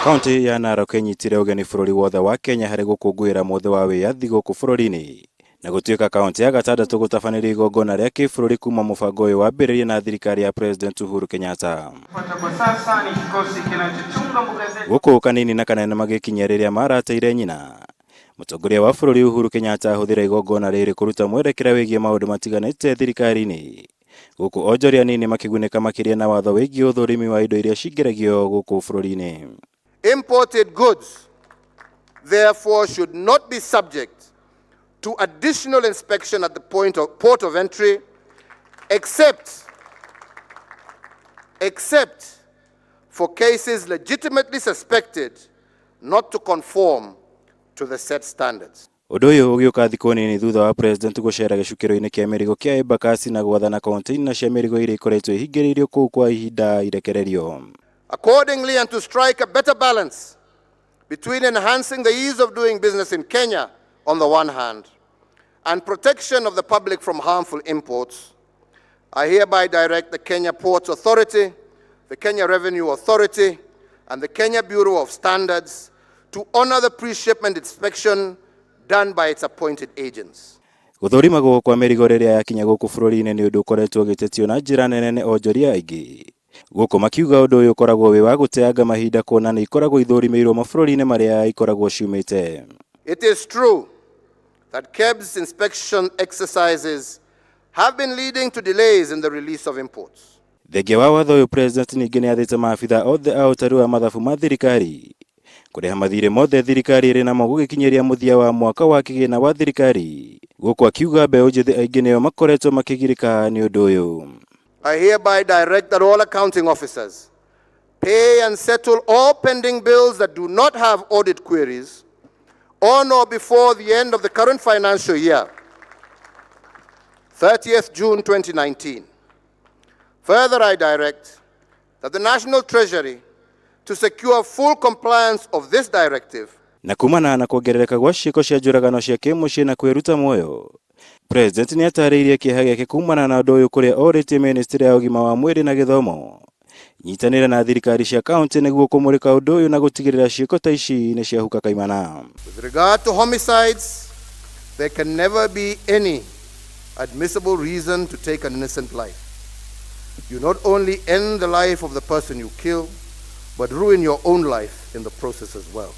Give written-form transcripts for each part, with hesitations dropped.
Kaunti ya Madaraka inyitire ugeni bururi wothe wa Kenya hari gukungwira muthe wa wiyathi guku bururi-ini na gutuika kaunti ya gatandatu gutafanira igongona ria kibururi kuma mubango uyu wambiririe na thirikari ya President Uhuru Kenyatta. Guku kanini na kanene magikinya riria marateire nyina. Mutongoria wa bururi Uhuru Kenyatta ahuthira igongona riri kuruta mwerekera wigie maundu matiganite thirikari-ini. Guku onjoria nini makigunika makiria na watho wigie uthurimi wa indo iria ciingiragio guku bururi-ini. Imported goods, therefore, should not be subject to additional inspection at the port of entry, except for cases legitimately suspected not to conform to the set standards. Undu uyu ugiuka thiku nini thutha wa president gucera gicukiroini kia mirigo kia Embakasi na gwathana container cia mirigo iria ikoretwo ihingagiririo kuu kwa ihinda irekererio. Accordingly, and to strike a better balance between enhancing the ease of doing business in Kenya on the one hand and protection of the public from harmful imports, I hereby direct the Kenya Ports Authority, the Kenya Revenue Authority, and the Kenya Bureau of Standards to honor the pre-shipment inspection done by its appointed agents. Guthurimagwo kwa mirigo riria yakinya guku bururi-ini ni undu ukoretwo gitetio na njira nene onjoria aingi. Guku makiuga undu uyu ukoragwo wi wa guteanga mahinda kwona na ikoragwo ithurimiirwo mabururi-ini maria ikoragwo ciumite. It is true that KEBS inspection exercises have been leading to delays in the release of imports. Thengia wa watho uyu president ningi ni athite maabitha othe a utari wa mathabu ma thirikari kuriha mathire mothe thirikari iri namo gugikinyeria muthia wa mwaka wa kigina wa thirikari. Guku akiuga mbeũ njithi aingi nio makoretwo makigirika ni undu uyu. I hereby direct that all accounting officers pay and settle all pending bills that do not have audit queries on or before the end of the current financial year, 30th June 2019. Further, I direct that the National Treasury, to secure full compliance of this directive, na kumana na kuongerereka gwa ciiko cia njuragano cia kimucii na kwiruta muoyo, President ni atariirie kieha giake kumana na undu uyu kuria orite ministry ya ugima wa mwiri na githomo nyitanire na thirikari cia county niguo kumurika undu uyu na gutigirira ciiko ta ici ni ciahuka kaimana. With regard to homicides, there can never be any admissible reason to take an innocent life. You not only end the life of the person you kill, but ruin your own life in the process as well.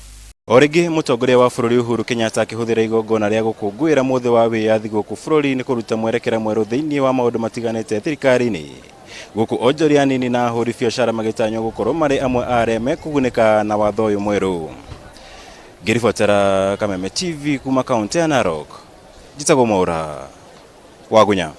Origi Mutongoria wa bururi Uhuru Kenyatta akihuthira igongona ria gukungwira muthe wa wiyathi guku bururi-ini kuruta mwerekera mweru thiini wa maundu matiganite thirikari-ini. Guku onjoria nini na ahuri biashara magitanywo gukorwo mari amwe areme kugunika na watho uyu mweru. Ngirifuatira Kameme TV kuma kaunti ya Narok. Njitagwo Mwaura wa Gunya.